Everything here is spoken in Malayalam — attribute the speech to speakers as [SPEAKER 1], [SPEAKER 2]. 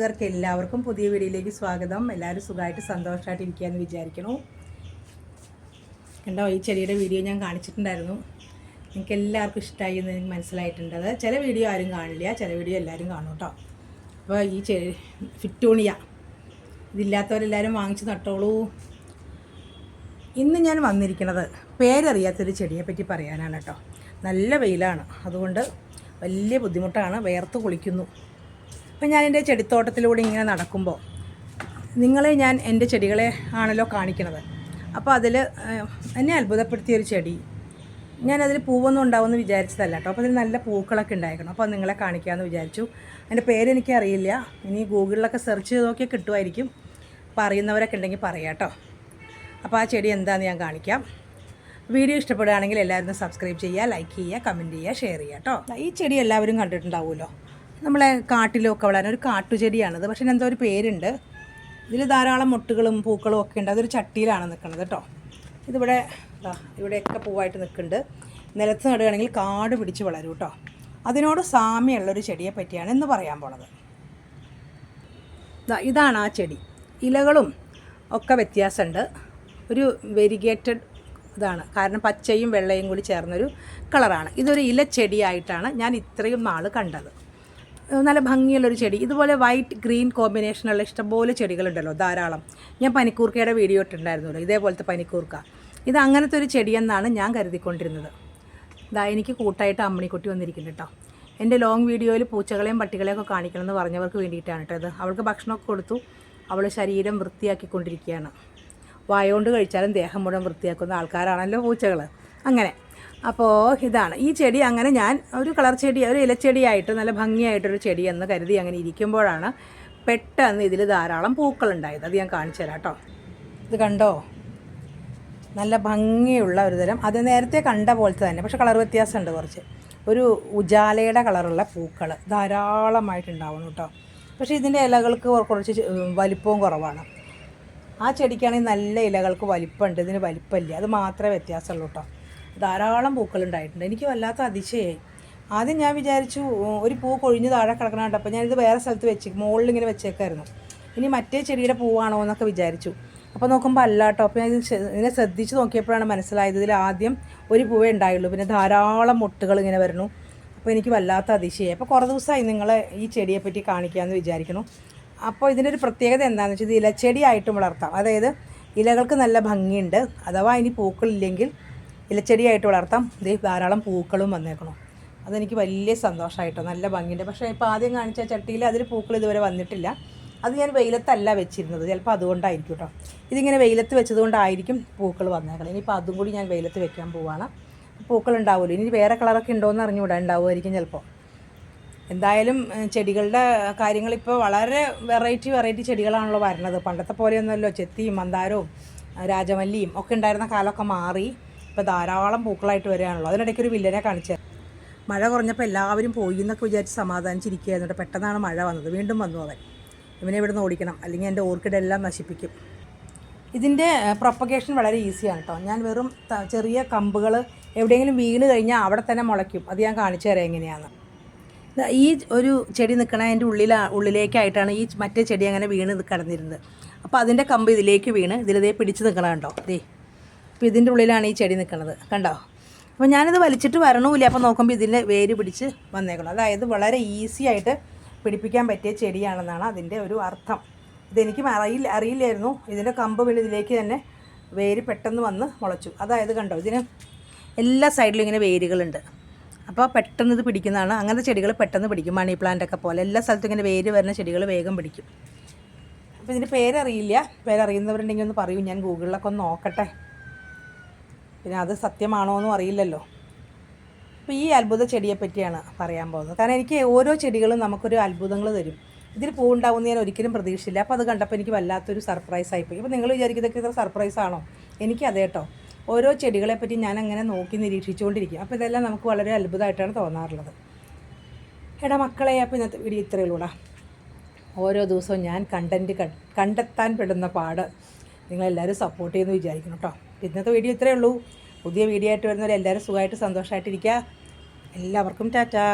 [SPEAKER 1] കൂട്ടുകാർക്ക് എല്ലാവർക്കും പുതിയ വീഡിയോയിലേക്ക് സ്വാഗതം. എല്ലാവരും സുഖമായിട്ട് സന്തോഷമായിട്ട് ഇരിക്കുകയെന്ന് വിചാരിക്കുന്നു. കണ്ടോ, ഈ ചെടിയുടെ വീഡിയോ ഞാൻ കാണിച്ചിട്ടുണ്ടായിരുന്നു. നിങ്ങൾക്ക് എല്ലാവർക്കും ഇഷ്ടമായി എന്ന് എനിക്ക് മനസ്സിലായിട്ടുണ്ട്. അത് ചില വീഡിയോ ആരും കാണില്ല, ചില വീഡിയോ എല്ലാവരും കാണും കേട്ടോ. അപ്പോൾ ഈ ഫിറ്റോണിയ ഇതില്ലാത്തവരെല്ലാവരും വാങ്ങിച്ച് നട്ടോളൂ. ഇന്ന് ഞാൻ വന്നിരിക്കുന്നത് പേരറിയാത്തൊരു ചെടിയെ പറ്റി പറയാനാണ് കേട്ടോ. നല്ല വെയിലാണ്, അതുകൊണ്ട് വലിയ ബുദ്ധിമുട്ടാണ്, വേർത്ത് കുളിക്കുന്നു. അപ്പം ഞാൻ എൻ്റെ ചെടിത്തോട്ടത്തിലൂടെ ഇങ്ങനെ നടക്കുമ്പോൾ ഞാൻ എൻ്റെ ചെടികളെ ആണല്ലോ കാണിക്കണത്. അപ്പോൾ അതിൽ എന്നെ അത്ഭുതപ്പെടുത്തിയൊരു ചെടി, ഞാനതിൽ പൂവൊന്നും ഉണ്ടാവുമെന്ന് വിചാരിച്ചതല്ല കേട്ടോ. അപ്പോൾ അതിൽ നല്ല പൂക്കളൊക്കെ ഉണ്ടായിരിക്കണം. അപ്പോൾ നിങ്ങളെ കാണിക്കാമെന്ന് വിചാരിച്ചു. അതിൻ്റെ പേരെനിക്കറിയില്ല, ഇനി ഗൂഗിളിലൊക്കെ സെർച്ച് ചെയ്ത് നോക്കിയാൽ കിട്ടുമായിരിക്കും. അപ്പോൾ അറിയുന്നവരൊക്കെ ഉണ്ടെങ്കിൽ പറയാം കേട്ടോ. അപ്പോൾ ആ ചെടി എന്താണെന്ന് ഞാൻ കാണിക്കാം. വീഡിയോ ഇഷ്ടപ്പെടുകയാണെങ്കിൽ എല്ലാവരും സബ്സ്ക്രൈബ് ചെയ്യുക, ലൈക്ക് ചെയ്യുക, കമൻറ്റ് ചെയ്യുക, ഷെയർ ചെയ്യുക കേട്ടോ. ഈ ചെടി എല്ലാവരും കണ്ടിട്ടുണ്ടാവുമല്ലോ, നമ്മളെ കാട്ടിലൊക്കെ വളരാൻ ഒരു കാട്ടുചെടിയാണിത്. പക്ഷേ എന്തോ ഒരു പേരുണ്ട്. ഇതിൽ ധാരാളം മുട്ടുകളും പൂക്കളും ഒക്കെ ഉണ്ട്. അതൊരു ചട്ടിയിലാണ് നിൽക്കുന്നത് കേട്ടോ. ഇതിവിടെ ഇവിടെയൊക്കെ പൂവായിട്ട് നിൽക്കുന്നുണ്ട്. നിലത്ത് നടുകയാണെങ്കിൽ കാട് പിടിച്ച് വളരും കേട്ടോ. അതിനോട് സാമ്യമുള്ളൊരു ചെടിയെ പറ്റിയാണ് ഇന്ന് പറയാൻ പോണത്. ഇതാണ് ആ ചെടി. ഇലകളും ഒക്കെ വ്യത്യാസമുണ്ട്. ഒരു വെരിഗേറ്റഡ് ഇതാണ്, കാരണം പച്ചയും വെള്ളയും കൂടി ചേർന്നൊരു കളറാണ്. ഇതൊരു ഇലച്ചെടിയായിട്ടാണ് ഞാൻ ഇത്രയും നാൾ കണ്ടത്. നല്ല ഭംഗിയുള്ളൊരു ചെടി. ഇതുപോലെ വൈറ്റ് ഗ്രീൻ കോമ്പിനേഷനുള്ള ഇഷ്ടംപോലെ ചെടികളുണ്ടല്ലോ, ധാരാളം. ഞാൻ പനിക്കൂർക്കയുടെ വീഡിയോ ഇട്ടുണ്ടായിരുന്നല്ലോ, ഇതേപോലത്തെ പനിക്കൂർക്ക. ഇത് അങ്ങനത്തെ ഒരു ചെടിയെന്നാണ് ഞാൻ കരുതിക്കൊണ്ടിരുന്നത്. എനിക്ക് കൂട്ടായിട്ട് അമ്മിണിക്കുട്ടി വന്നിരിക്കുന്നുണ്ട് കേട്ടോ. എൻ്റെ ലോങ് വീഡിയോയിൽ പൂച്ചകളെയും പട്ടികളെയൊക്കെ കാണിക്കണമെന്ന് പറഞ്ഞവർക്ക് വേണ്ടിയിട്ടാണ് കേട്ടോ ഇത്. അവൾക്ക് ഭക്ഷണമൊക്കെ കൊടുത്തു, അവൾ ശരീരം വൃത്തിയാക്കിക്കൊണ്ടിരിക്കുകയാണ്. വായോണ്ട് കഴിച്ചാലും ദേഹം മുഴുവൻ വൃത്തിയാക്കുന്ന ആൾക്കാരാണല്ലോ പൂച്ചകൾ. അങ്ങനെ അപ്പോൾ ഇതാണ് ഈ ചെടി. അങ്ങനെ ഞാൻ ഒരു കളർ ചെടി, ഒരു ഇലച്ചെടിയായിട്ട് നല്ല ഭംഗിയായിട്ടൊരു ചെടി എന്ന് കരുതി അങ്ങനെ ഇരിക്കുമ്പോഴാണ് പെട്ടെന്ന് ഇതിൽ ധാരാളം പൂക്കളുണ്ടായത്. അത് ഞാൻ കാണിച്ചു തരാം കേട്ടോ. ഇത് കണ്ടോ, നല്ല ഭംഗിയുള്ള ഒരു തരം, അത് നേരത്തെ കണ്ട പോലത്തെ തന്നെ, പക്ഷേ കളർ വ്യത്യാസമുണ്ട് കുറച്ച്. ഒരു ഉജാലയുടെ കളറുള്ള പൂക്കൾ ധാരാളമായിട്ടുണ്ടാവണം കേട്ടോ. പക്ഷേ ഇതിൻ്റെ ഇലകൾക്ക് കുറച്ച് വലിപ്പവും കുറവാണ്. ആ ചെടിക്കാണെങ്കിൽ നല്ല ഇലകൾക്ക് വലിപ്പമുണ്ട്, ഇതിന് വലിപ്പമില്ല. അത് മാത്രമേ വ്യത്യാസമുള്ളൂ കേട്ടോ. ധാരാളം പൂക്കളുണ്ടായിട്ടുണ്ട്. എനിക്ക് വല്ലാത്ത അതിശയമായി. ആദ്യം ഞാൻ വിചാരിച്ചു ഒരു പൂ കൊഴിഞ്ഞ് താഴെ കിടക്കണുണ്ട്. അപ്പോൾ ഞാനിത് വേറെ സ്ഥലത്ത് മുകളിൽ ഇങ്ങനെ വെച്ചേക്കായിരുന്നു. ഇനി മറ്റേ ചെടിയുടെ പൂവാണോ എന്നൊക്കെ വിചാരിച്ചു. അപ്പോൾ നോക്കുമ്പോൾ അല്ല കേട്ടോ. അപ്പോൾ ഞാൻ ഇതിനെ ശ്രദ്ധിച്ച് നോക്കിയപ്പോഴാണ് മനസ്സിലായത് ഇതിൽ ആദ്യം ഒരു പൂവേ ഉണ്ടായുള്ളൂ, പിന്നെ ധാരാളം മുട്ടുകൾ ഇങ്ങനെ വരുന്നു. അപ്പോൾ എനിക്ക് വല്ലാത്ത അതിശയമായി. അപ്പോൾ കുറേ ദിവസമായി നിങ്ങളെ ഈ ചെടിയെപ്പറ്റി കാണിക്കാമെന്ന് വിചാരിക്കുന്നു. അപ്പോൾ ഇതിൻ്റെ ഒരു പ്രത്യേകത എന്താണെന്ന് വെച്ചാൽ ഇത് ഇലച്ചെടിയായിട്ടും വളർത്താം. അതായത് ഇലകൾക്ക് നല്ല ഭംഗിയുണ്ട്. അഥവാ ഇനി പൂക്കളില്ലെങ്കിൽ ഇലച്ചെടിയായിട്ട് വളർത്താം. ഇത് ധാരാളം പൂക്കളും വന്നേക്കണം. അതെനിക്ക് വലിയ സന്തോഷമായിട്ടോ, നല്ല ഭംഗിയുണ്ട്. പക്ഷേ ഇപ്പോൾ ആദ്യം കാണിച്ച ചട്ടിയിൽ അതിൽ പൂക്കൾ ഇതുവരെ വന്നിട്ടില്ല. അത് ഞാൻ വെയിലത്തല്ല വെച്ചിരുന്നത്, ചിലപ്പോൾ അതുകൊണ്ടായിരിക്കും കേട്ടോ. ഇതിങ്ങനെ വെയിലത്ത് വെച്ചതുകൊണ്ടായിരിക്കും പൂക്കൾ വന്നേക്കണം. ഇനിയിപ്പോൾ അതും കൂടി ഞാൻ വെയിലത്ത് വെക്കാൻ പോവാണ്. പൂക്കൾ ഉണ്ടാവുമല്ലോ. ഇനി വേറെ കളറൊക്കെ ഉണ്ടോയെന്ന് അറിഞ്ഞുകൂടാ, ഉണ്ടാവുമായിരിക്കും ചിലപ്പോൾ. എന്തായാലും ചെടികളുടെ കാര്യങ്ങളിപ്പോൾ വളരെ വെറൈറ്റി ചെടികളാണല്ലോ വരുന്നത്. പണ്ടത്തെ പോലെയൊന്നുമല്ലോ ചെത്തിയും മന്ദാരവും രാജമല്ലിയും ഒക്കെ ഉണ്ടായിരുന്ന കാലമൊക്കെ മാറി. ഇപ്പോൾ ധാരാളം പൂക്കളായിട്ട് വരികയാണല്ലോ. അതിനിടയ്ക്കൊരു വില്ലനെ കാണിച്ചത്. മഴ കുറഞ്ഞപ്പോൾ എല്ലാവരും പോയി എന്നൊക്കെ വിചാരിച്ച് സമാധാനിച്ചിരിക്കുകയായിരുന്നു. പെട്ടെന്നാണ് മഴ വന്നത്. വീണ്ടും വന്നു അവൻ. ഇവനെ ഇവിടുന്ന് ഓടിക്കണം, അല്ലെങ്കിൽ എൻ്റെ ഓർക്കിഡ് എല്ലാം നശിപ്പിക്കും. ഇതിൻ്റെ പ്രൊപ്പഗേഷൻ വളരെ ഈസിയാണ് കേട്ടോ. ഞാൻ വെറും ചെറിയ കമ്പുകൾ എവിടെയെങ്കിലും വീണ് കഴിഞ്ഞാൽ അവിടെ തന്നെ മുളയ്ക്കും. അത് ഞാൻ കാണിച്ചു തരാം എങ്ങനെയാണ്. ഈ ഒരു ചെടി നിൽക്കണ അതിൻ്റെ ഉള്ളിലേക്കായിട്ടാണ് ഈ മറ്റേ ചെടി അങ്ങനെ വീണ് കിടന്നിരുന്നത്. അപ്പോൾ അതിൻ്റെ കമ്പ് ഇതിലേക്ക് വീണ് ഇതിലതേ പിടിച്ച് നിൽക്കണം കണ്ടോ. അപ്പോൾ ഇതിൻ്റെ ഉള്ളിലാണ് ഈ ചെടി നിൽക്കുന്നത് കണ്ടോ. അപ്പോൾ ഞാനിത് വലിച്ചിട്ട് വരണമില്ല. അപ്പോൾ നോക്കുമ്പോൾ ഇതിൻ്റെ വേര് പിടിച്ച് വന്നേക്കണം. അതായത് വളരെ ഈസി ആയിട്ട് പിടിപ്പിക്കാൻ പറ്റിയ ചെടിയാണെന്നാണ് അതിൻ്റെ ഒരു അർത്ഥം. ഇതെനിക്ക് അറിയില്ലായിരുന്നു. ഇതിൻ്റെ കമ്പ് പിന്നെ ഇതിലേക്ക് തന്നെ വേര് പെട്ടെന്ന് വന്ന് മുളച്ചു. അതായത് കണ്ടോ, ഇതിന് എല്ലാ സൈഡിലും ഇങ്ങനെ വേരുകളുണ്ട്. അപ്പോൾ പെട്ടെന്ന് ഇത് പിടിക്കുന്നതാണ്. അങ്ങനത്തെ ചെടികൾ പെട്ടെന്ന് പിടിക്കും. മണി പ്ലാന്റൊക്കെ പോലെ എല്ലാ സ്ഥലത്തും ഇങ്ങനെ വേര് വരുന്ന ചെടികൾ വേഗം പിടിക്കും. അപ്പോൾ ഇതിൻ്റെ പേരറിയില്ല. പേരറിയുന്നവരുണ്ടെങ്കിൽ ഒന്ന് പറയൂ, ഞാൻ ഗൂഗിളിലൊക്കെ ഒന്ന് നോക്കട്ടെ. പിന്നെ അത് സത്യമാണോ എന്നും അറിയില്ലല്ലോ. അപ്പോൾ ഈ അത്ഭുത ചെടിയെ പറ്റിയാണ് പറയാൻ പോകുന്നത്. കാരണം എനിക്ക് ഓരോ ചെടികളും നമുക്കൊരു അത്ഭുതങ്ങൾ തരും. ഇതിൽ പൂവുണ്ടാവുമെന്ന് ഞാൻ ഒരിക്കലും പ്രതീക്ഷിച്ചില്ല. അപ്പോൾ അത് കണ്ടപ്പോൾ എനിക്ക് വല്ലാത്തൊരു സർപ്രൈസായിപ്പോയി. അപ്പോൾ നിങ്ങൾ വിചാരിക്കുന്നതൊക്കെ ഇത്ര സർപ്രൈസാണോ? എനിക്ക് അതേ കേട്ടോ. ഓരോ ചെടികളെ പറ്റി ഞാൻ അങ്ങനെ നോക്കി നിരീക്ഷിച്ചുകൊണ്ടിരിക്കും. അപ്പോൾ ഇതെല്ലാം നമുക്ക് വളരെ അത്ഭുതമായിട്ടാണ് തോന്നാറുള്ളത്. എടാ മക്കളെ, അപ്പോൾ ഇന്നത്തെ വീഡിയോ ഇത്രയേ ഉള്ളൂടാ. ഓരോ ദിവസവും ഞാൻ കണ്ടെത്താൻ പെടുന്ന പാട് നിങ്ങളെല്ലാവരും സപ്പോർട്ട് ചെയ്യുമെന്ന് വിചാരിക്കണം കേട്ടോ. ഇന്നത്തെ വീഡിയോ ഇത്രയേ ഉള്ളൂ. പുതിയ വീഡിയോ ആയിട്ട് വരുന്നവരെല്ലാവരും സുഖമായിട്ട് സന്തോഷമായിട്ടിരിക്കുക. എല്ലാവർക്കും ടാറ്റാ.